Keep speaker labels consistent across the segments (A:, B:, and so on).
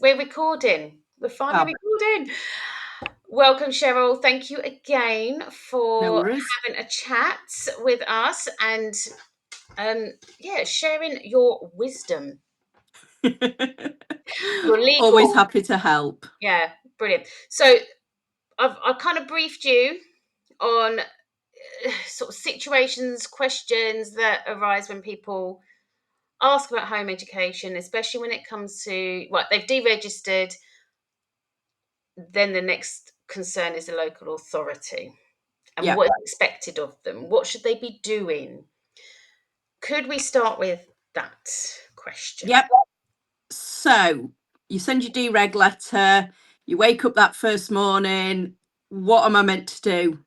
A: we're recording. We're finally recording. Welcome, Cheryl. Thank you again for having a chat with us and sharing your wisdom. Your legal.
B: Always happy to help.
A: Yeah, brilliant. So I've kind of briefed you on sort of situations, questions that arise when people ask about home education, especially when it comes to they've deregistered. Then the next concern is the local authority and what is expected of them. What should they be doing? Could we start with that question?
B: Yep. So you send your dereg letter, you wake up that first morning. What am I meant to do?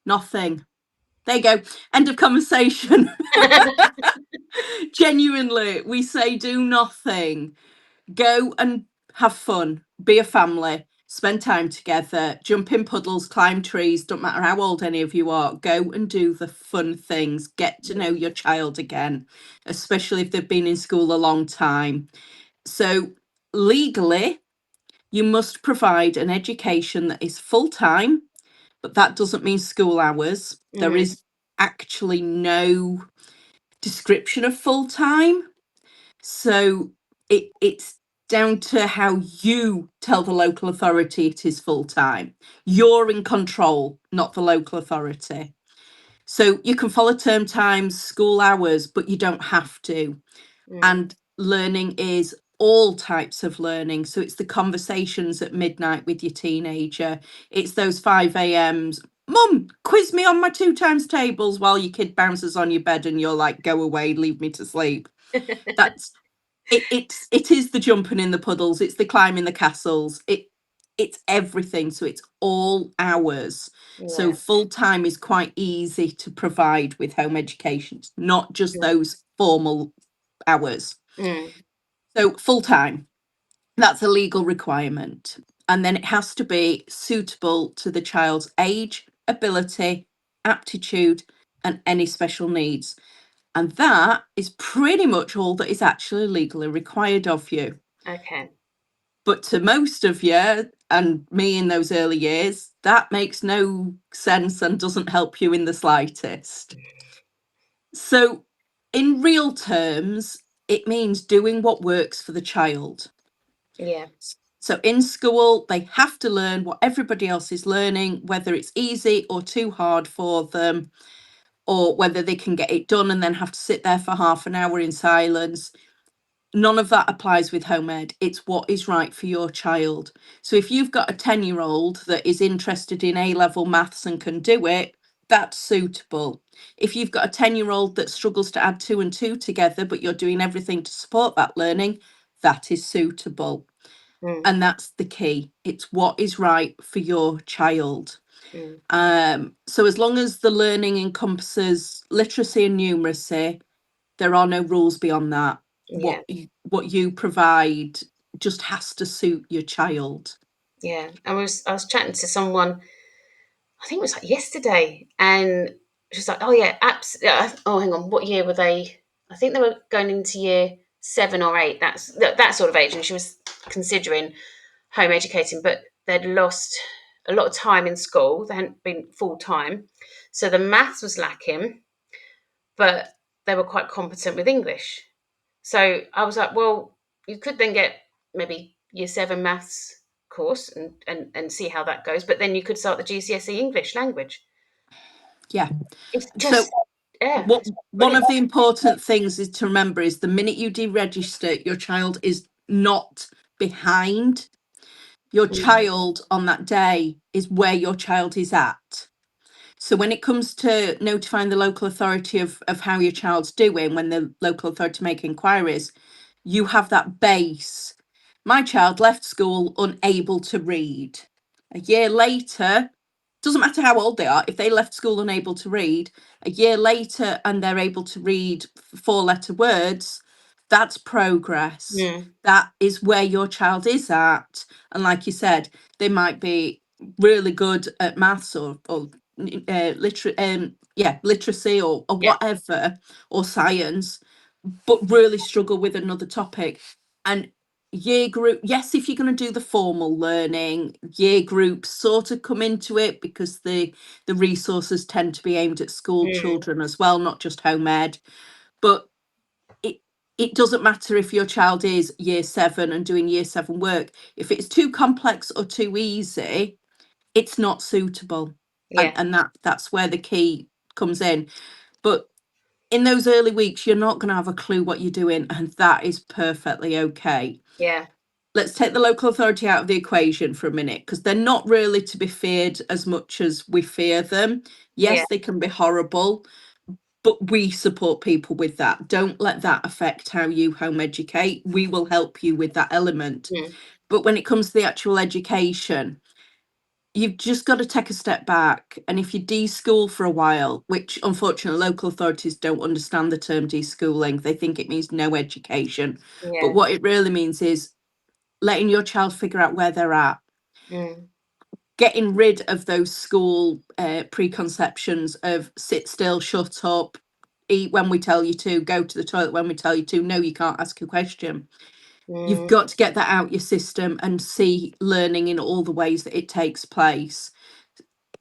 B: Nothing. There you go. End of conversation. Genuinely, we say do nothing. Go and have fun. Be a family. Spend time together. Jump in puddles, climb trees. Don't matter how old any of you are. Go and do the fun things. Get to know your child again, especially if they've been in school a long time. So legally, you must provide an education that is full-time, but that doesn't mean school hours. There is actually no description of full-time. So it's down to how you tell the local authority it is full-time. You're in control, not the local authority. So you can follow term times, school hours, but you don't have to. And learning is all types of learning. So it's the conversations at midnight with your teenager. It's those 5 a.m.s. Mum, quiz me on my 2 times tables while your kid bounces on your bed and you're like, go away, leave me to sleep. That's it is the jumping in the puddles. It's the climbing the castles. It's everything. So it's all hours. So full time is quite easy to provide with home education. It's not just those formal hours. So full time, that's a legal requirement. And then it has to be suitable to the child's age, ability, aptitude, and any special needs. And that is pretty much all that is actually legally required of you.
A: Okay.
B: But to most of you and me in those early years, that makes no sense and doesn't help you in the slightest. So in real terms, it means doing what works for the child.
A: Yeah.
B: So in school, they have to learn what everybody else is learning, whether it's easy or too hard for them, or whether they can get it done and then have to sit there for half an hour in silence. None of that applies with home ed. It's what is right for your child. So if you've got a 10-year-old that is interested in A-level maths and can do it, that's suitable. If you've got a 10-year-old that struggles to add 2 and 2 together, but you're doing everything to support that learning, that is suitable. And that's the key. It's what is right for your child. So as long as the learning encompasses literacy and numeracy, there are no rules beyond that.
A: Yeah.
B: What you provide just has to suit your child.
A: Yeah. I was chatting to someone, I think it was like yesterday, and she's like, "Oh yeah, oh, hang on, what year were they? I think they were going into year 7 or 8. That's that sort of age." And she was considering home educating, but they'd lost a lot of time in school. They hadn't been full time, so the maths was lacking, but they were quite competent with English. So I was like, well, you could then get maybe year 7 maths course and see how that goes, but then you could start the GCSE English language.
B: Yeah.
A: It's just
B: One of the important things is to remember is the minute you deregister, your child is not behind. Your child on that day is where your child is at. So when it comes to notifying the local authority of how your child's doing, when the local authority make inquiries, you have that base. My child left school unable to read. A year later, doesn't matter how old they are, if they left school unable to read, a year later and they're able to read 4-letter words, that's progress. That is where your child is at. And like you said, they might be really good at maths or literacy or whatever, or science, but really struggle with another topic. And year group, yes, if you're going to do the formal learning, year groups sort of come into it because the resources tend to be aimed at school
A: Mm,
B: children as well, not just home ed. But it it doesn't matter if your child is year 7 and doing year 7 work. If it's too complex or too easy, it's not suitable. And
A: yeah,
B: that's where the key comes in. But in those early weeks, you're not going to have a clue what you're doing, and that is perfectly okay.
A: yeah,
B: Let's take the local authority out of the equation for a minute, because they're not really to be feared as much as we fear them.
A: yeah,
B: Yes, they can be horrible, but we support people with that. Don't let that affect how you home educate. We will help you with that element.
A: mm,
B: But when it comes to the actual education, you've just got to take a step back. And if you deschool for a while, which unfortunately local authorities don't understand the term deschooling, they think it means no education. But
A: yeah,
B: what it really means is letting your child figure out where they're at,
A: mm,
B: getting rid of those school preconceptions of sit still, shut up, eat when we tell you to, go to the toilet when we tell you to, no, you can't ask a question. You've
A: mm,
B: got to get that out your system and see learning in all the ways that it takes place.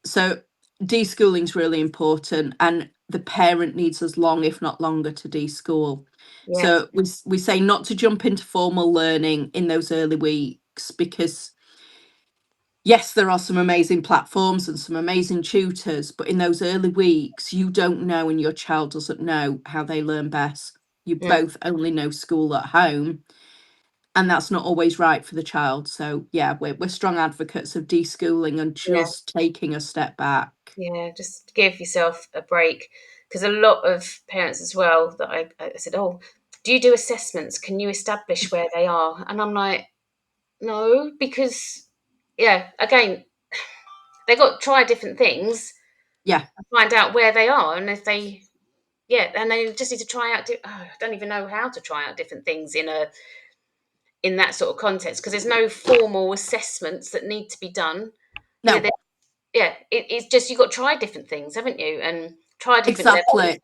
B: So deschooling is really important, and the parent needs as long, if not longer, to deschool.
A: yeah,
B: So we say not to jump into formal learning in those early weeks, because yes, there are some amazing platforms and some amazing tutors, but in those early weeks, you don't know and your child doesn't know how they learn best. You
A: mm,
B: both only know school at home, and that's not always right for the child. So yeah, we're strong advocates of deschooling and
A: yeah,
B: just taking a step back.
A: yeah. Just give yourself a break, because a lot of parents as well that I said, oh, do you do assessments? Can you establish where they are? And I'm like, no, because yeah, again, they got to try different things
B: Yeah,
A: and find out where they are, and if they yeah, and they just need to try out. I don't even know how to try out different things in that sort of context, because there's no formal assessments that need to be done. Yeah,
B: no,
A: yeah, it's just you've got to try different things, haven't you? And try different levels.
B: exactly.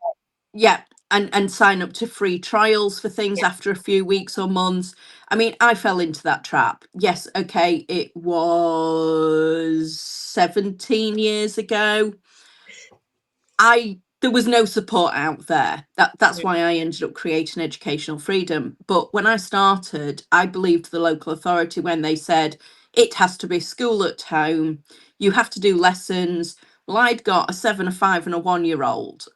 B: Yeah, and sign up to free trials for things
A: Yeah,
B: after a few weeks or months. I mean, I fell into that trap. Yes, okay, it was 17 years ago. I There was no support out there. That's
A: mm,
B: why I ended up creating Educational Freedom. But when I started, I believed the local authority when they said it has to be school at home, you have to do lessons. Well, I'd got a 7, a 5, and a 1-year old.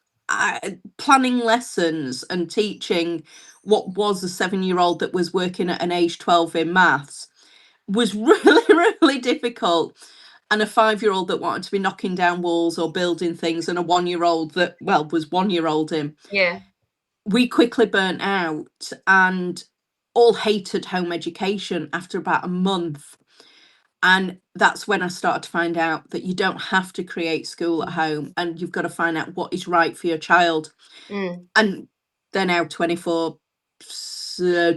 B: Planning lessons and teaching what was a 7-year old that was working at an age 12 in maths was really, really difficult. And a 5-year old that wanted to be knocking down walls or building things, and a 1-year old that, well, was 1-year old in.
A: yeah,
B: We quickly burnt out and all hated home education after about a month. And that's when I started to find out that you don't have to create school at home, and you've got to find out what is right for your child.
A: mm,
B: And they're now 24,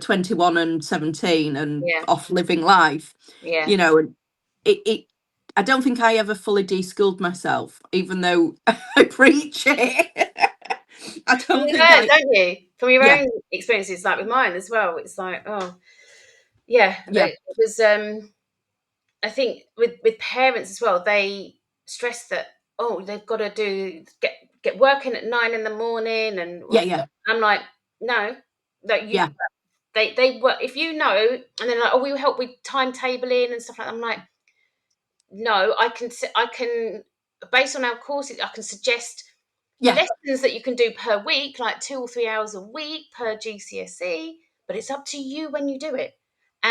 B: 21 and 17 and
A: yeah,
B: off living life,
A: yeah.
B: you know. And it I don't think I ever fully de-schooled myself, even though I preach it. I
A: Well,
B: don't
A: you
B: think
A: learn,
B: I
A: don't you, from your
B: Yeah,
A: own experiences, like with mine as well. It's like, oh, yeah,
B: yeah,
A: it was. I think with parents as well, they stress that oh they've got to get working at 9 in the morning, and
B: yeah, yeah,
A: I'm like no, that you
B: yeah,
A: they work if you know, and they're like oh we will help with timetabling and stuff like that. I'm like no, I can based on our courses I can suggest
B: yeah,
A: lessons that you can do per week, like 2 or 3 hours a week per GCSE, but it's up to you when you do it.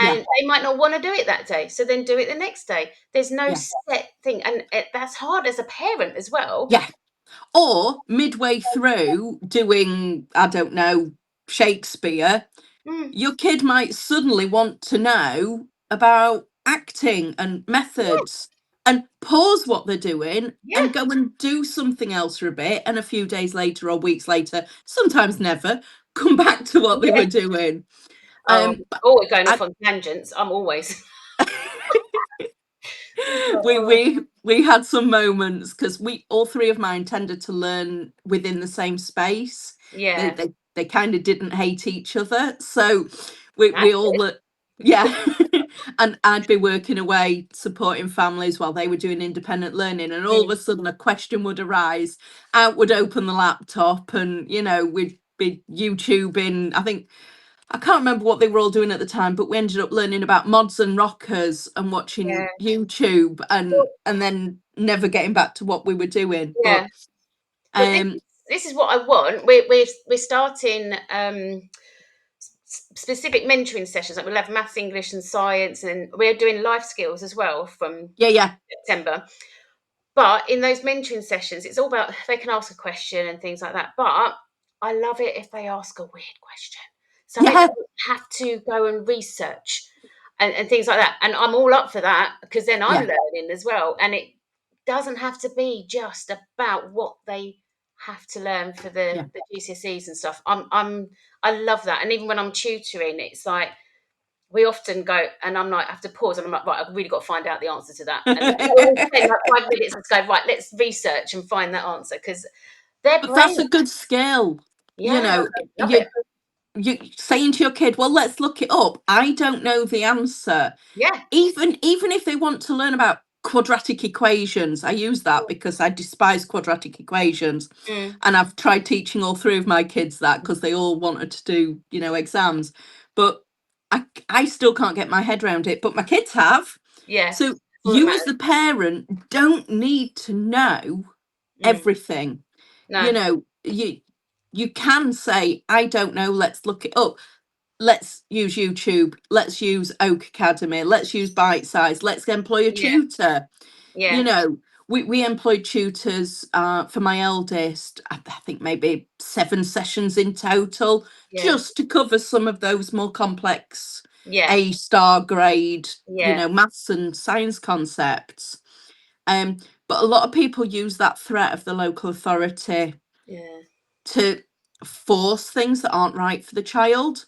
B: yeah,
A: And they might not want to do it that day, so then do it the next day. There's no
B: yeah,
A: set thing, and that's hard as a parent as well.
B: yeah. Or midway through doing, I don't know, Shakespeare,
A: Mm,
B: your kid might suddenly want to know about acting and
A: yeah,
B: methods, and pause what they're doing and
A: yeah,
B: go and do something else for a bit. And a few days later or weeks later, sometimes never, come back to what they
A: yeah.
B: were doing. But
A: Always going
B: I,
A: off on tangents. I'm always.
B: we had some moments, because we all three of mine tended to learn within the same space. They
A: Yeah,
B: they, they kind of didn't hate each other, so we
A: that's
B: all
A: good.
B: Yeah. And I'd be working away supporting families while they were doing independent learning, and all of
A: Mm,
B: a sudden a question would arise. Out would open the laptop, and we'd be YouTubing. I can't remember what they were all doing at the time, but we ended up learning about mods and rockers and
A: yeah.
B: watching YouTube, and
A: Well,
B: then never getting back to what we were doing.
A: yeah.
B: But
A: Well,
B: um
A: this is what I want. We're starting specific mentoring sessions. Like we'll have maths, English, and science, and we're doing life skills as well from
B: yeah, yeah,
A: September. But in those mentoring sessions, it's all about they can ask a question and things like that. But I love it if they ask a weird question. So they
B: yeah,
A: don't have to go and research and things like that. And I'm all up for that because then I'm
B: yeah,
A: learning as well. And it doesn't have to be just about what they have to learn for
B: yeah.
A: the GCSEs and stuff. I love that. And even when I'm tutoring, it's like we often go and I'm like, I have to pause and I'm like, right, I've really got to find out the answer to that. And then I always spend like 5 minutes and go, right, let's research and find that answer because their
B: But
A: brain,
B: that's a good skill. You
A: yeah,
B: know,
A: I love
B: you
A: it.
B: you saying to your kid, well, let's look it up. I don't know the answer.
A: Yeah.
B: Even if they want to learn about quadratic equations, I use that because I despise quadratic equations.
A: Mm,
B: And I've tried teaching all three of my kids that because they all wanted to do, exams. But I still can't get my head around it. But my kids have.
A: yeah.
B: So
A: All that
B: you as
A: matters.
B: the parent don't need to know
A: Mm,
B: everything.
A: no.
B: You can say, I don't know, let's look it up. Let's use YouTube, let's use Oak Academy, let's use Bite Size, let's employ a
A: Yeah.
B: tutor. you
A: Yeah.
B: know we employed tutors for my eldest. I think maybe 7 sessions in total,
A: Yeah.
B: just to cover some of those more complex
A: Yeah.
B: A-star grade,
A: Yeah.
B: maths and science concepts. But a lot of people use that threat of the local authority
A: Yeah.
B: to force things that aren't right for the child.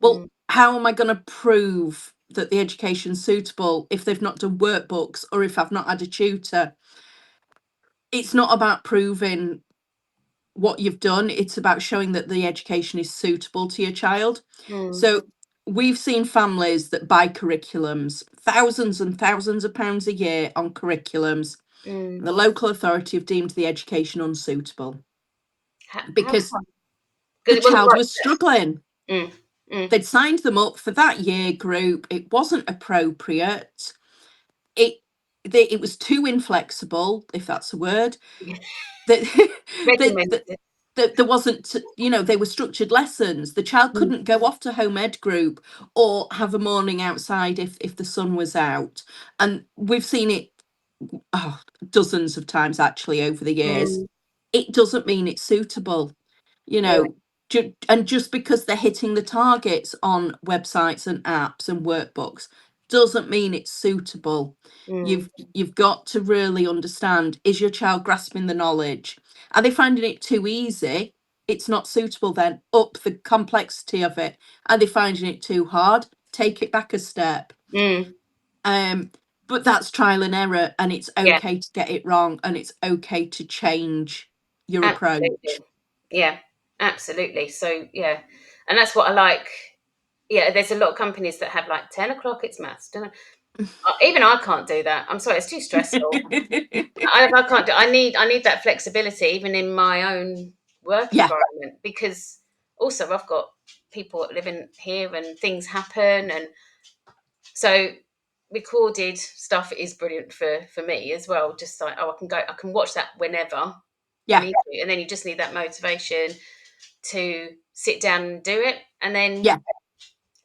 B: Well,
A: Mm,
B: how am I going to prove that the education's suitable if they've not done workbooks or if I've not had a tutor? It's not about proving what you've done, it's about showing that the education is suitable to your child.
A: mm,
B: So we've seen families that buy curriculums, thousands and thousands of pounds a year on curriculums.
A: mm.
B: The local authority have deemed the education unsuitable
A: How
B: because
A: come?
B: the
A: Because it wasn't
B: child
A: right.
B: was struggling.
A: Mm, mm.
B: They'd signed them up for that year group. It wasn't appropriate. It it was too inflexible, if that's a word. That that
A: Regimented.
B: there wasn't, they were structured lessons. The child
A: Mm,
B: couldn't go off to home ed group or have a morning outside if the sun was out. And we've seen it, oh, dozens of times actually over the years.
A: mm.
B: It doesn't mean it's suitable, you
A: Yeah.
B: know. And just because they're hitting the targets on websites and apps and workbooks doesn't mean it's suitable.
A: Mm,
B: You've got to really understand, is your child grasping the knowledge? Are they finding it too easy? It's not suitable. Then up the complexity of it. Are they finding it too hard? Take it back a step.
A: mm.
B: um but that's trial and error, and it's
A: Yeah.
B: okay to get it wrong, and it's okay to change your approach.
A: Absolutely. Yeah. Absolutely. So yeah, and that's what I like. Yeah, there's a lot of companies that have like 10 o'clock. It's maths. Even I can't do that. I'm sorry, it's too stressful. I can't do. I need that flexibility even in my own work
B: Yeah,
A: environment because also I've got people living here and things happen and so recorded stuff is brilliant for me as well. Just like I can watch that whenever I
B: yeah,
A: need to, and then you just need that motivation to sit down and do it, and then
B: yeah.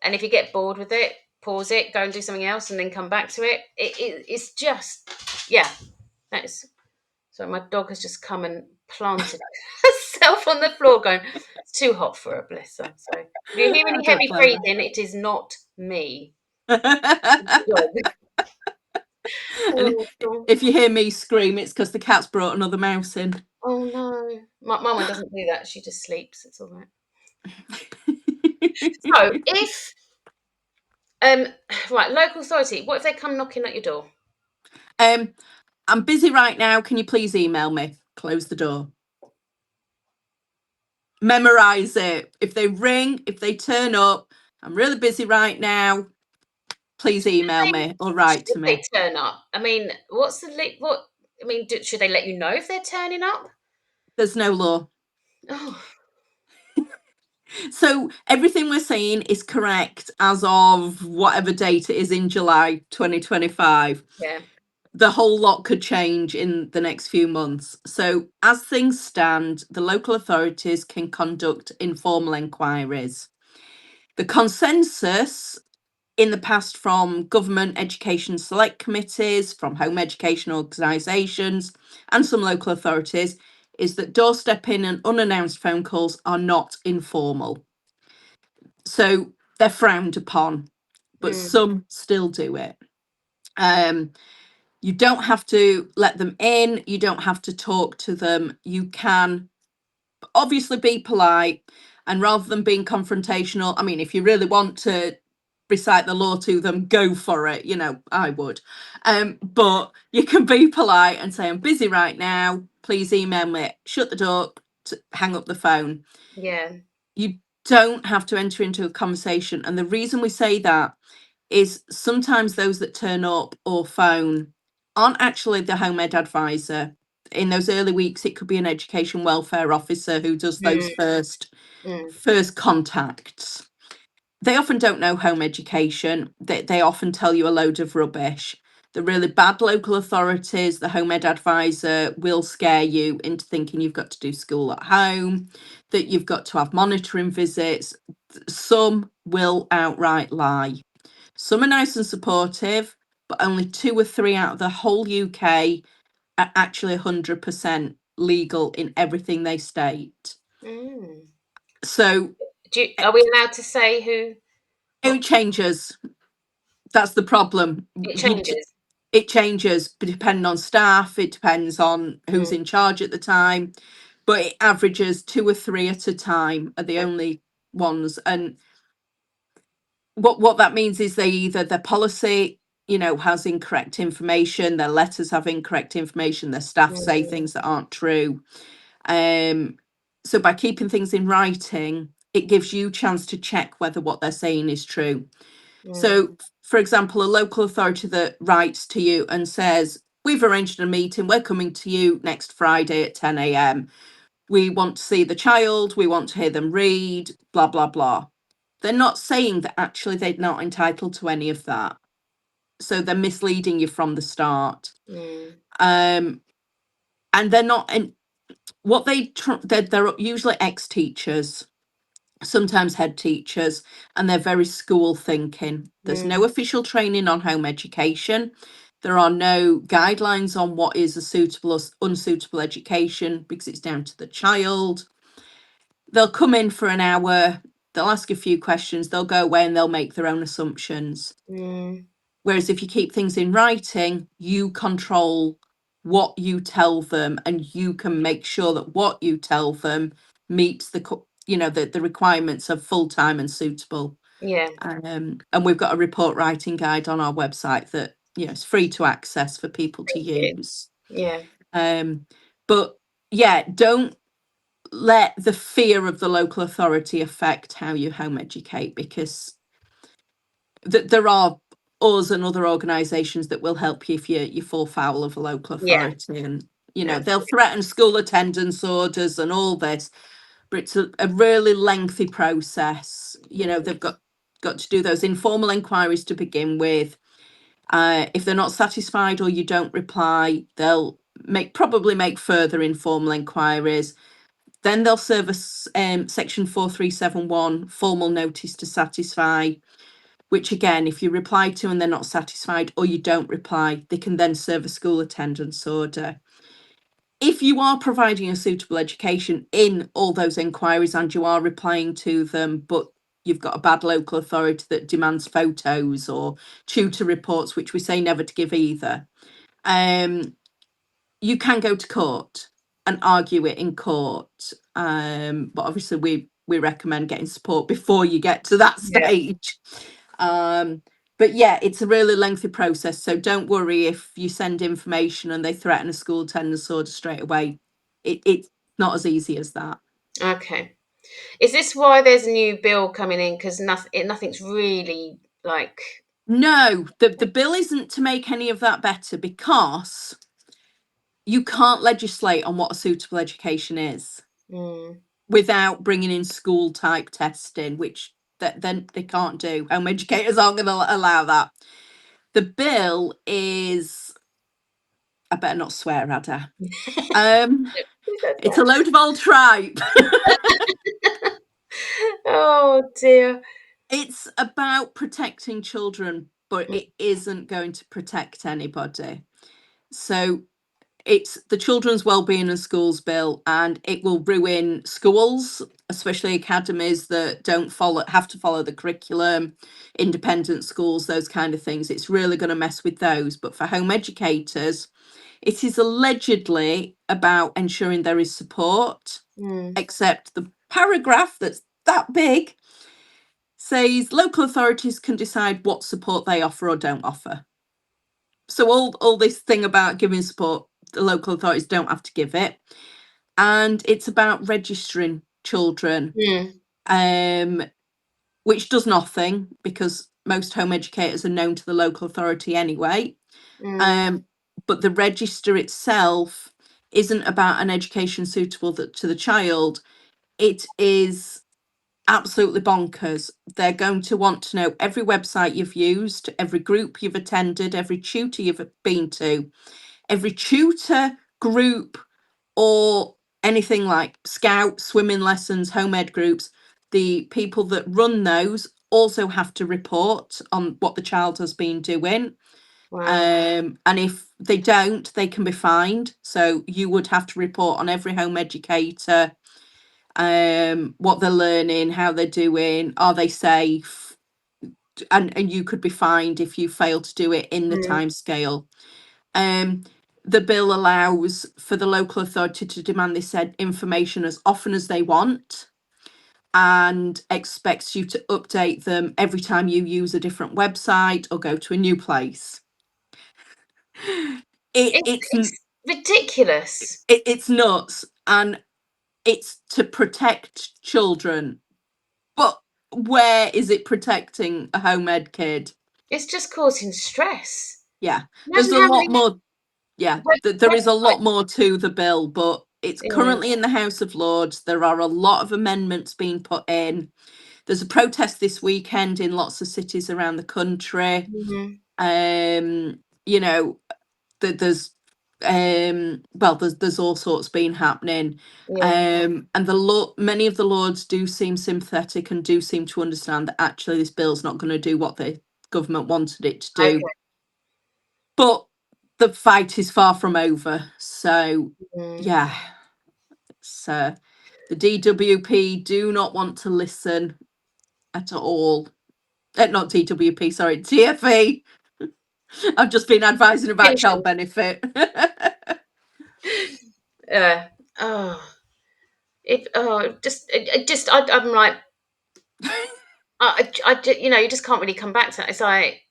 A: and if you get bored with it, pause it, go and do something else, and then come back to it. It's just yeah, that is. So my dog has just come and planted herself on the floor, going, "It's too hot for her, bless her." So if you hear
B: I
A: any
B: don't
A: heavy
B: blame
A: breathing, it is not me. It's
B: her.
A: the dog.
B: And
A: Oh, God.
B: if you hear me scream, it's because the cat's brought another mouse in.
A: Oh no, my one doesn't do that. She just sleeps. It's all right. So if um right, local authority, what if they come knocking at your door?
B: um I'm busy right now, can you please email me? Close the door. Memorize it. If they ring, if they turn up, I'm really busy right now. Please email me or write
A: Should
B: to
A: they
B: me.
A: turn up? I mean, what's the what? I mean, should they let you know if they're turning up?
B: There's no law.
A: Oh,
B: So everything we're saying is correct as of whatever date it is in July 2025.
A: yeah.
B: The whole lot could change in the next few months. So, as things stand, the local authorities can conduct informal inquiries. The consensus in the past from government education select committees, from home education organisations, and some local authorities is that doorstepping and unannounced phone calls are not informal. So, they're frowned upon, but
A: Mm,
B: some still do it. Um, You don't have to let them in. You don't have to talk to them. You can obviously be polite, and rather than being confrontational, I mean, if you really want to recite the law to them, go for it. I would. But you can be polite and say, I'm busy right now. Please email me. Shut the door, hang up the phone.
A: yeah.
B: You don't have to enter into a conversation. And the reason we say that is sometimes those that turn up or phone aren't actually the home ed advisor. In those early weeks, it could be an education welfare officer who does those
A: Mm, mm,
B: first contacts. They often don't know home education. They often tell you a load of rubbish. The really bad local authorities, the home ed advisor will scare you into thinking you've got to do school at home, that you've got to have monitoring visits. Some will outright lie. Some are nice and supportive, but only 2 or 3 out of the whole UK are actually 100% legal in everything they state.
A: mm.
B: So
A: Are we allowed to say who?
B: it
A: What
B: changes. That's the problem.
A: it changes?
B: It changes depending on staff, it depends on who's
A: Mm,
B: in charge at the time, but it averages 2 or 3 at a time are the
A: okay.
B: only ones. And what that means is they either their policy has incorrect information, their letters have incorrect information, their staff say
A: Mm,
B: things that aren't true. So by keeping things in writing, it gives you chance to check whether what they're saying is true.
A: mm,
B: So for example, a local authority that writes to you and says, we've arranged a meeting, we're coming to you next Friday at 10 a.m, we want to see the child, we want to hear them read, blah blah blah. They're not saying that actually they're not entitled to any of that. So they're misleading you from the start.
A: mm,
B: Um, and they're not, and what they're usually ex-teachers, sometimes head teachers, and they're very school thinking. There's no
A: mm,
B: official training on home education. There are no guidelines on what is a suitable or unsuitable education because it's down to the child. They'll come in for an hour, they'll ask a few questions, they'll go away and they'll make their own assumptions.
A: mm,
B: Whereas if you keep things in writing, you control what you tell them and you can make sure that what you tell them meets the requirements of full-time and suitable.
A: yeah,
B: And we've got a report writing guide on our website that is free to access for people to
A: thank you.
B: use.
A: Yeah,
B: But yeah, don't let the fear of the local authority affect how you home educate, because there are us and other organisations that will help you if you fall foul of a local
A: yeah,
B: authority. And they'll
A: absolutely.
B: threaten school attendance orders and all this, but it's a really lengthy process.
A: Mm,
B: They've got to do those informal inquiries to begin with. If they're not satisfied or you don't reply, they'll probably make further informal inquiries. Then they'll serve a section 4371 formal notice to satisfy, which again, if you reply to and they're not satisfied or you don't reply, they can then serve a school attendance order. If you are providing a suitable education in all those inquiries and you are replying to them, but you've got a bad local authority that demands photos or tutor reports, which we say never to give either, you can go to court and argue it in court. But obviously we recommend getting support before you get to that
A: yeah,
B: stage. But yeah, it's a really lengthy process. So don't worry if you send information and they threaten a school attendance order straight away. It's not as easy as that.
A: okay. Is this why there's a new bill coming in? Because nothing's really like.
B: No, the bill isn't to make any of that better, because you can't legislate on what a suitable education is
A: Mm,
B: without bringing in school type testing, which then they can't do. Home educators aren't going to allow that. The bill is, I better not swear, Ada. Um,
A: that's
B: it's a load of old tripe.
A: oh dear.
B: It's about protecting children, but
A: Mm,
B: it isn't going to protect anybody. So it's the Children's Wellbeing and Schools Bill, and it will ruin schools, especially academies that don't have to follow the curriculum, independent schools, those kind of things. It's really going to mess with those. But for home educators, it is allegedly about ensuring there is support,
A: mm,
B: except the paragraph that's that big says local authorities can decide what support they offer or don't offer. So all this thing about giving support, the local authorities don't have to give it. And it's about registering children,
A: mm,
B: um, which does nothing, because most home educators are known to the local authority anyway.
A: mm,
B: Um, but the register itself isn't about an education suitable to the child. It is absolutely bonkers. They're going to want to know every website you've used, every group you've attended, every tutor you've been to, every tutor group, or anything like scout, swimming lessons, home ed groups. The people that run those also have to report on what the child has been doing.
A: wow.
B: And if they don't, they can be fined. So you would have to report on every home educator, what they're learning, how they're doing, are they safe, and you could be fined if you fail to do it in the
A: Mm,
B: time scale. Um, the bill allows for the local authority to demand this said information as often as they want, and expects you to update them every time you use a different website or go to a new place. It,
A: it's
B: it's
A: it's ridiculous.
B: it's nuts, and it's to protect children. But where is it protecting a home ed kid?
A: It's just causing stress.
B: Yeah, there's
A: Imagine
B: a
A: how
B: lot
A: many
B: more. Yeah, there is a lot
A: websites.
B: more to the bill, but it's
A: Yeah.
B: currently in the House of Lords. There are a lot of amendments being put in. There's a protest this weekend in lots of cities around the country.
A: Mhm.
B: You know, there's well, there's all sorts been happening.
A: Yeah.
B: And many of the lords do seem sympathetic and do seem to understand that actually this bill's not going to do what the government wanted it to do.
A: Okay.
B: But the fight is far from over. So
A: Mm.
B: yeah, it's the DWP do not want to listen at all. Not DWP, sorry, TFE. I've just been advising about child
A: Pension.
B: benefit.
A: Yeah. Oh. I'm like, you just can't really come back to that. It's like,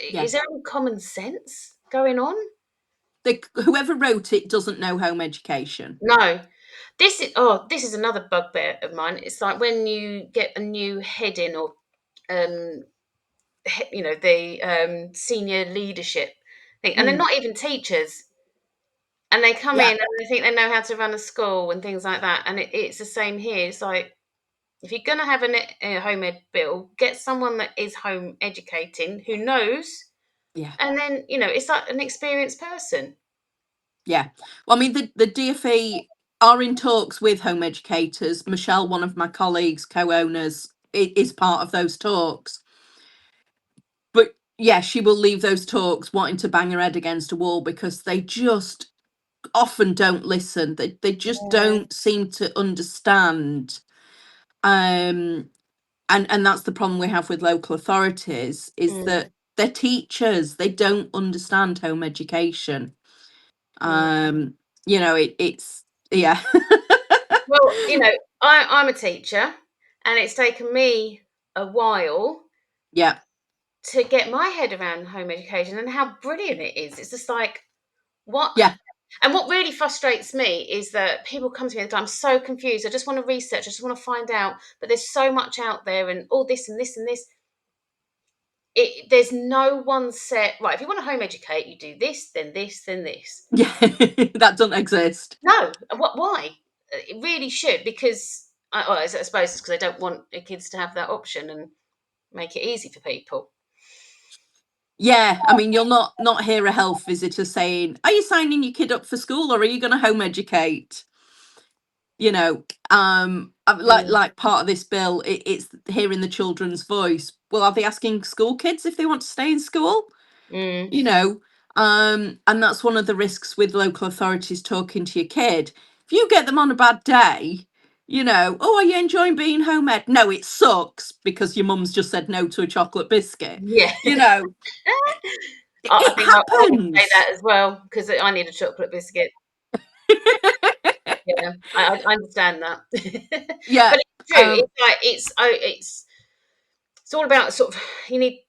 B: Yeah.
A: is there any common sense going on?
B: Whoever wrote it doesn't know home education.
A: No. This is another bugbear of mine. It's like when you get a new heading or, um, the senior leadership thing, and they're
B: Mm,
A: not even teachers, and they come in
B: yeah,
A: and they think they know how to run a school and things like that. And it's the same here. It's like, if you're going to have a home ed bill, get someone that is home educating who knows,
B: yeah,
A: and then it's like an experienced person.
B: yeah. Well, I mean, the DfE are in talks with home educators. Michelle, one of my colleagues, co-owners, is part of those talks. But yeah, she will leave those talks wanting to bang her head against a wall, because they just often don't listen. They just
A: Yeah.
B: don't seem to understand. Um, and that's the problem we have with local authorities, is
A: Mm,
B: that they're teachers. They don't understand home education.
A: mm.
B: Um, it's yeah.
A: Well, I'm a teacher, and it's taken me a while
B: Yeah,
A: to get my head around home education and how brilliant it is. It's just like, what?
B: yeah.
A: And what really frustrates me is that people come to me and go, I'm so confused. I just want to research. I just want to find out. But there's so much out there and all this and this and this. There's no one set, right, if you want to home educate, you do this, then this, then this.
B: Yeah, that doesn't exist.
A: No. Why? It really should, because I suppose it's because they don't want their kids to have that option and make it easy for people.
B: Yeah, I mean, you'll not hear a health visitor saying, "Are you signing your kid up for school, or are you going to home educate?" You know,
A: Mm,
B: like part of this bill, it's hearing the children's voice. Well, are they asking school kids if they want to stay in school?
A: mm,
B: You know, and that's one of the risks with local authorities talking to your kid. If you get them on a bad day, oh, are you enjoying being home ed? No, it sucks because your mum's just said no to a chocolate biscuit.
A: yeah.
B: You know,
A: I
B: it
A: think I would say
B: happens.
A: that as well, because I need a chocolate biscuit. Yeah, I understand that.
B: Yeah.
A: But it's true.
B: Um,
A: It's like it's all about sort of, you need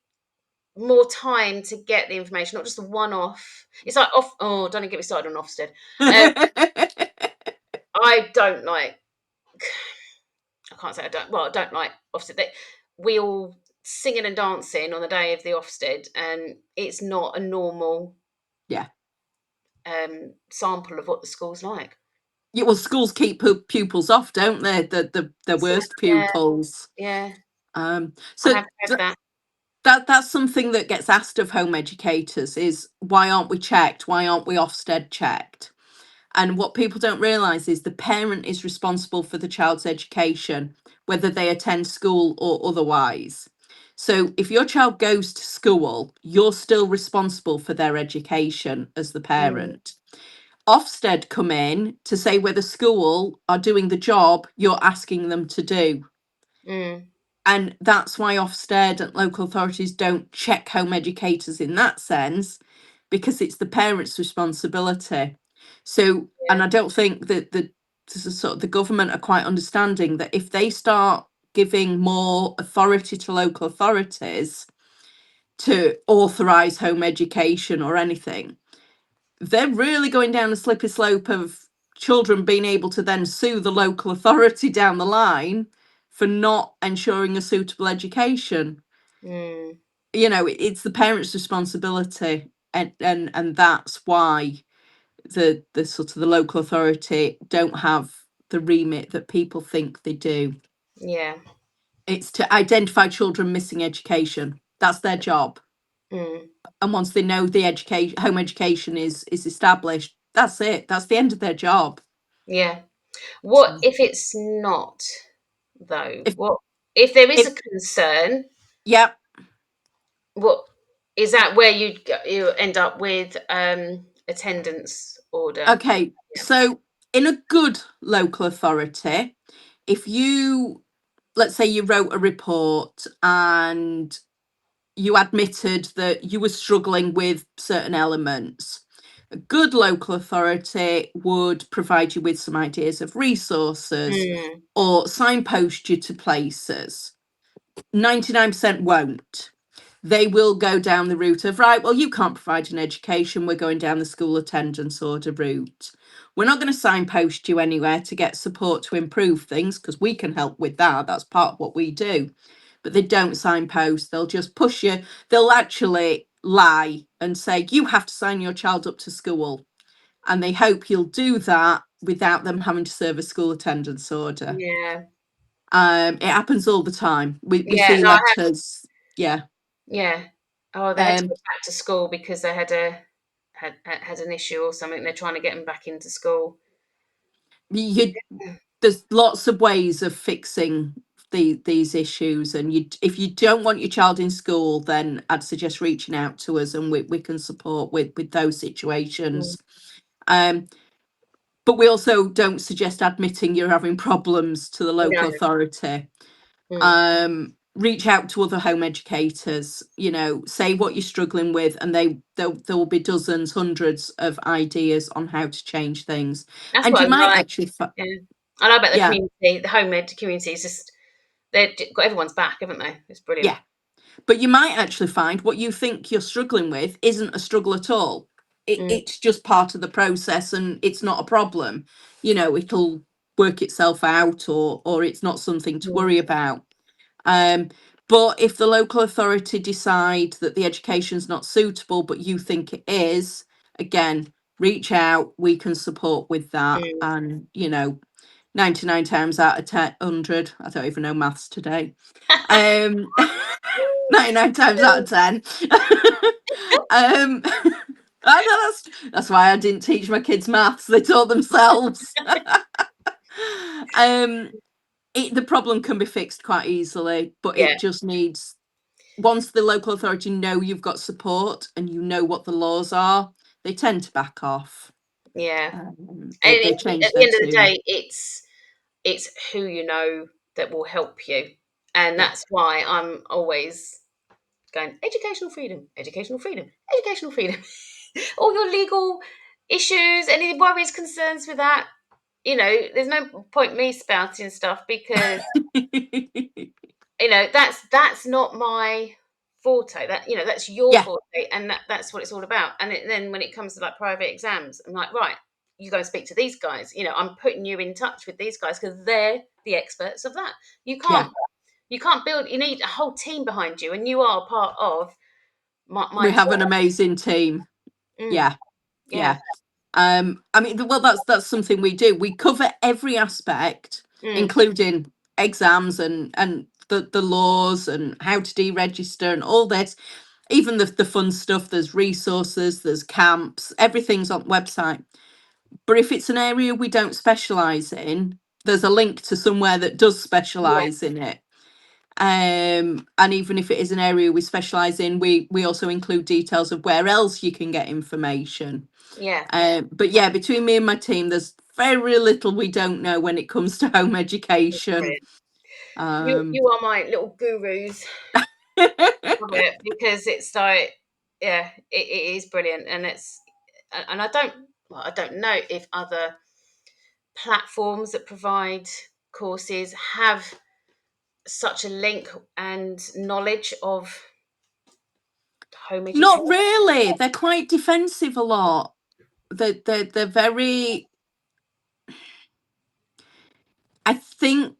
A: more time to get the information, not just the one off. It's like off. Oh, don't get me started on Ofsted. Um, I don't like. I can't say I don't. Well, I don't like Ofsted. We all singing and dancing on the day of the Ofsted, and it's not a normal
B: yeah.
A: sample of what the school's like.
B: Yeah, well, schools keep pupils off, don't they? The
A: So,
B: worst
A: yeah,
B: pupils.
A: yeah, I
B: So
A: have heard that.
B: that's something that gets asked of home educators is why aren't we checked? Why aren't we Ofsted checked? And what people don't realise is the parent is responsible for the child's education, whether they attend school or otherwise. So if your child goes to school, you're still responsible for their education as the
A: Mm,
B: parent. Ofsted come in to say whether school are doing the job you're asking them to do.
A: mm,
B: And that's why Ofsted and local authorities don't check home educators in that sense, because it's the parents' responsibility. So, and
A: yeah,
B: I don't think that sort of the government are quite understanding that if they start giving more authority to local authorities to authorise home education or anything, they're really going down a slippery slope of children being able to then sue the local authority down the line for not ensuring a suitable education.
A: mm,
B: It's the parents' responsibility, and that's why the sort of the local authority don't have the remit that people think they do.
A: yeah,
B: It's to identify children missing education. That's their job.
A: mm,
B: And once they know the education home education is established, that's it. That's the end of their job.
A: yeah. What
B: So
A: if it's not, though?
B: if
A: What if there is
B: if
A: a concern?
B: yeah,
A: What is that where you end up with attendance order?
B: okay.
A: Yeah.
B: So in a good local authority, if you let's say you wrote a report and you admitted that you were struggling with certain elements, a good local authority would provide you with some ideas of resources
A: Mm,
B: or signpost you to places. 99% won't. They will go down the route of, right, well, you can't provide an education. We're going down the school attendance order route. We're not going to signpost you anywhere to get support to improve things because we can help with that. That's part of what we do. But they don't signpost, they'll just push you. They'll actually lie and say, you have to sign your child up to school. And they hope you'll do that without them having to serve a school attendance order.
A: yeah,
B: It happens all the time. We
A: yeah.
B: see
A: No, I have.
B: letters. Yeah.
A: Yeah. Oh, they had to
B: Um,
A: go back to school because they had an issue or something. They're trying to get them back into school.
B: you there's lots of ways of fixing these issues, and if you don't want your child in school, then I'd suggest reaching out to us, and we can support with those
A: Mm,
B: situations. Um, but we also don't suggest admitting you're having problems to the
A: no.
B: local authority.
A: Mm,
B: Reach out to other home educators, say what you're struggling with, and there will be dozens, hundreds of ideas on how to change things.
A: that's
B: And
A: what
B: you
A: I
B: might
A: like.
B: actually
A: Yeah. I know about the
B: yeah,
A: community, the home ed community. Is just they've got everyone's back, haven't they? It's brilliant.
B: yeah. But you might actually find what you think you're struggling with isn't a struggle at all.
A: Mm,
B: it's just part of the process and it's not a problem. It'll work itself out, or it's not something to
A: mm,
B: worry about. Um, but if the local authority decide that the education's not suitable, but you think it is, again, reach out. We can support with that.
A: mm.
B: And 99 times out of 10, 100, I don't even know maths today. 99 times out of 10. um, I know that's why I didn't teach my kids maths. They taught themselves. um, the problem can be fixed quite easily, but
A: Yeah,
B: it just needs, once the local authority know you've got support and you know what the laws are, they tend to back off.
A: yeah.
B: They,
A: And
B: they
A: at
B: change
A: the
B: their
A: end of the
B: tune.
A: day, it's who you know that will help you, and
B: Yeah.
A: that's why I'm always going educational freedom, educational freedom, educational freedom. All your legal issues, any worries, concerns with that, there's no point me spouting stuff because that's not my forte. That's your
B: Yeah,
A: forte, and that's what it's all about. And then when it comes to like private exams, I'm like, right, you go and speak to these guys. I'm putting you in touch with these guys because they're the experts of that. You
B: yeah.
A: can't you can't build. You need a whole team behind you, and you are part of my
B: We have an
A: job.
B: amazing team.
A: Mm,
B: Yeah,
A: yeah.
B: yeah. I mean, well, that's something we do. We cover every aspect,
A: Mm,
B: including exams and the laws and how to deregister and all this. Even the fun stuff. There's resources, there's camps, everything's on the website. But if it's an area we don't specialise in, there's a link to somewhere that does
A: yeah.
B: specialise in it. And even if it is an area we specialise in, we also include details of where else you can get information.
A: Yeah.
B: But yeah, between me and my team, there's very little we don't know when it comes to home education.
A: Brilliant.
B: Um,
A: You are my little gurus of it because it's like, yeah, it is brilliant, and I don't know if other platforms that provide courses have such a link and knowledge of home education.
B: Not really. They're quite defensive a lot. They're very. I think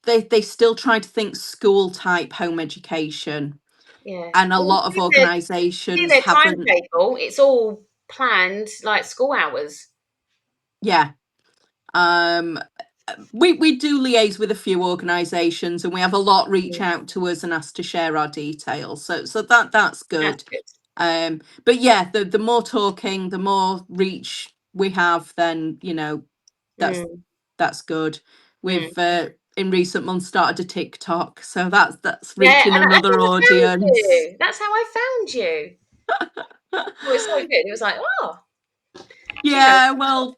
B: they still try to think school type home education,
A: Yeah,
B: and a
A: well,
B: lot of
A: see
B: organisations
A: their
B: haven't.
A: timetable. It's all planned like school hours.
B: Yeah. Um, we do liaise with a few organisations, and we have a lot reach
A: Mm,
B: out to us and ask to share our details. So that's
A: that's
B: good.
A: good.
B: But yeah, the more talking, the more reach we have, then that's
A: Mm,
B: that's good.
A: mm.
B: We've in recent months started a TikTok, so that's
A: Yeah,
B: reaching
A: and that's
B: another
A: how I found
B: audience.
A: you. That's how I found you. It was so good. It was like, oh, you know,
B: Yeah, well,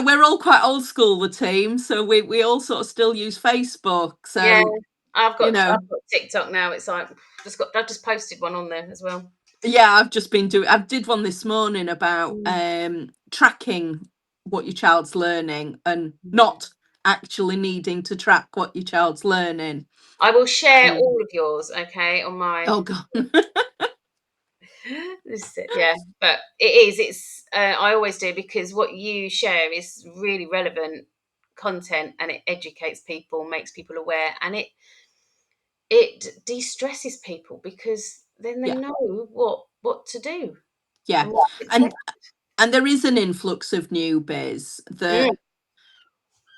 B: we're all quite old school, the team, so we all sort of still use Facebook.
A: yeah.
B: So
A: I've
B: you
A: got
B: know,
A: I've got TikTok now. It's like I've just posted one on there as well.
B: yeah, I did one this morning about
A: Mm,
B: tracking what your child's learning and
A: mm.
B: not actually needing to track what your child's learning.
A: I will share
B: Um,
A: all of yours, okay, on my.
B: oh god.
A: Yeah, but it is. It's I always do because what you share is really relevant content and it educates people, makes people aware, and it de-stresses people because then they
B: Yeah,
A: know what to do
B: yeah.
A: and what to expect.
B: And there is an influx of newbies
A: Mm,
B: that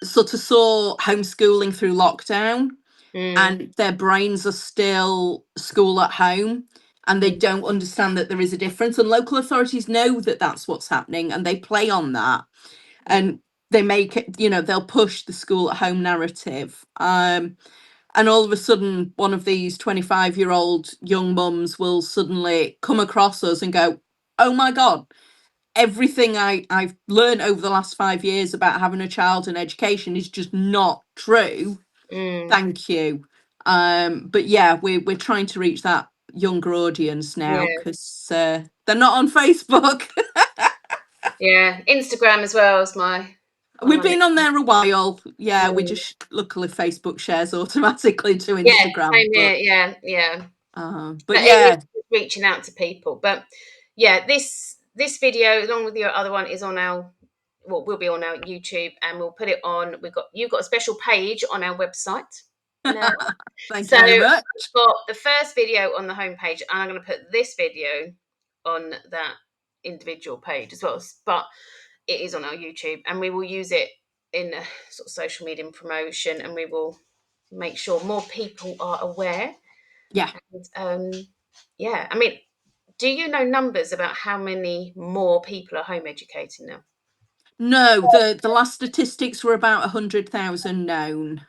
B: sort of saw homeschooling through lockdown,
A: mm,
B: and their brains are still school at home, and they
A: mm,
B: don't understand that there is a difference, and local authorities know that that's what's happening, and they play on that,
A: mm,
B: and they make it, they'll push the school at home narrative. And all of a sudden one of these 25-year-old young mums will suddenly come across us and go, oh my god, everything I've learned over the last 5 years about having a child and education is just not true.
A: mm.
B: Thank you. But yeah, we're trying to reach that younger audience now
A: Yeah,
B: because they're not on Facebook.
A: yeah. Instagram as well is my one
B: We've
A: on it.
B: been on there a while. Yeah, we
A: Mm.
B: just luckily Facebook shares automatically to
A: Yeah,
B: Instagram,
A: same here.
B: but
A: Yeah, yeah.
B: but
A: But it is
B: yeah,
A: reaching out to people. But yeah, this this video, along with your other one, is on our, well, will be on our YouTube, and we'll put it on. You've got a special page on our website now.
B: Thank you
A: So
B: very
A: we've
B: much.
A: got the first video on the homepage, and I'm going to put this video on that individual page as well. But it is on our YouTube, and we will use it in a sort of social media promotion, and we will make sure more people are aware.
B: Yeah.
A: And, yeah, I mean, do you know numbers about how many more people are home educating now?
B: No, the last statistics were about 100,000 known.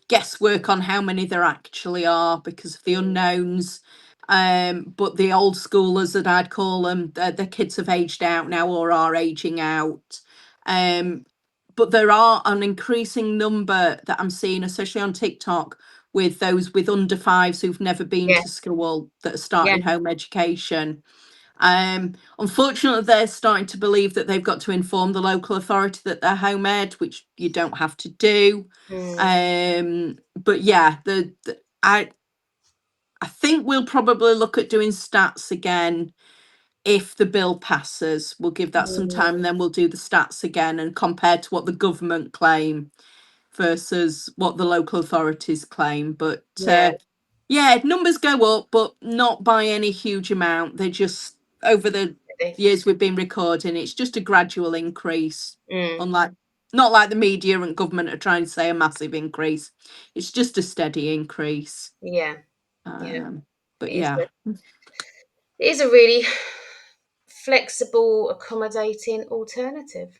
B: Guesswork on how many there actually are because of the unknowns. But the old schoolers that I'd call them, the kids have aged out now or are aging out. But there are an increasing number that I'm seeing, especially on TikTok, with those with under fives who've never been
A: Yeah,
B: to school that are
A: yeah,
B: starting home education. Unfortunately, they're starting to believe that they've got to inform the local authority that they're home ed, which you don't have to do.
A: mm,
B: But yeah, I think we'll probably look at doing stats again if the bill passes. We'll give that some time, and
A: mm,
B: then we'll do the stats again and compare to what the government claim versus what the local authorities claim. But
A: yeah,
B: yeah, numbers go up, but not by any huge amount. They just, over the years we've been recording, it's just a gradual increase.
A: mm,
B: Unlike, not like the media and government are trying to say a massive increase. It's just a steady increase.
A: yeah, yeah.
B: Um, but
A: It is.
B: yeah,
A: It is a really flexible, accommodating alternative.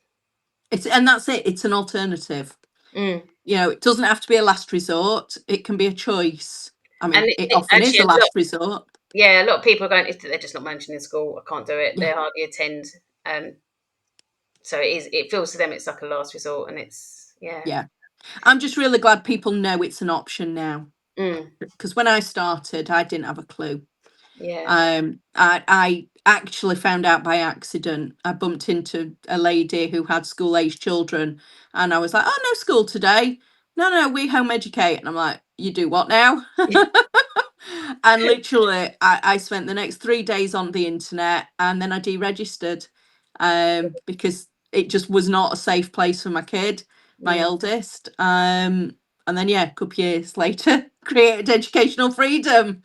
B: and that's it. It's an alternative.
A: Mm.
B: You know, it doesn't have to be a last resort. It can be a choice. I
A: And
B: mean, it often is
A: actually,
B: a last resort.
A: yeah, a lot of people are going, if they're just not managing in school, I can't do it. They
B: Yeah,
A: hardly attend. Um, so it feels to them it's like a last resort, and it's, yeah.
B: yeah. I'm just really glad people know it's an option now.
A: Mm,
B: Because when I started, I didn't have a clue.
A: yeah.
B: I actually found out by accident. I bumped into a lady who had school age children, and I was like, "Oh, no school today." No, no, we home educate, and I'm like, "You do what now?" And literally, I spent the next 3 days on the internet, and then I deregistered, because it just was not a safe place for my kid, my
A: Mm.
B: eldest. And then yeah, a couple years later, created educational freedom.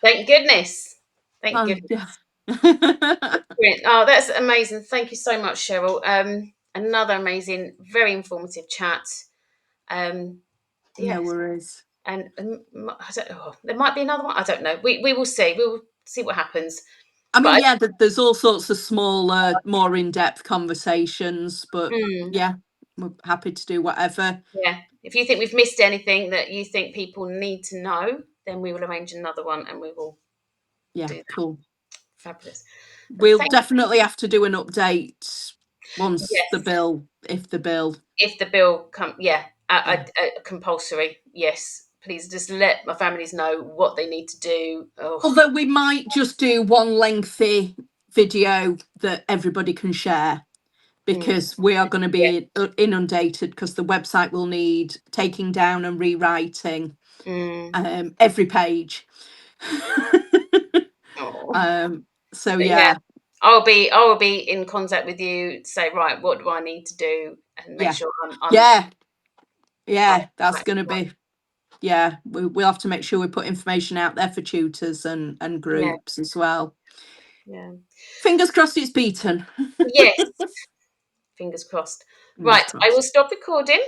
A: Thank goodness. Thank
B: Oh yeah.
A: goodness. Brilliant. Oh, that's amazing. Thank you so much, Cheryl. Another amazing, very informative chat. Um,
B: No
A: yes,
B: worries.
A: and I don't know. There might be another one. I don't know. We will see. We will see what happens.
B: I
A: But
B: mean, yeah, there's all sorts of smaller, more in-depth conversations, but yeah, we're happy to do whatever.
A: yeah, if you think we've missed anything that you think people need to know, then we will arrange another one, and we will
B: Yeah,
A: do that.
B: cool.
A: Fabulous. But
B: We'll
A: thank
B: definitely have to do an update once the
A: yes.
B: bill, if the bill.
A: If the bill come, yeah,
B: Yeah.
A: a compulsory, yes. Please just let my families know what they need to do. Oh,
B: Although we might just do one lengthy video that everybody can share
A: mm,
B: because we are going to
A: yeah.
B: be inundated because the website will need taking down and rewriting
A: Mm,
B: every page.
A: oh,
B: um, so
A: but yeah,
B: yeah,
A: I will be in contact with you to say, right, what do I need to do, and make
B: yeah,
A: sure
B: yeah,
A: I'm
B: yeah. That's
A: right.
B: going to be, yeah. We'll have to make sure we put information out there for tutors and
A: Yeah,
B: groups as well.
A: yeah,
B: Fingers crossed it's beaten.
A: yes. Fingers crossed.
B: Fingers
A: Right, I will
B: crossed.
A: stop recording.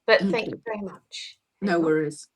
A: But thank
B: Okay,
A: you very much,
B: no
A: everyone.
B: worries.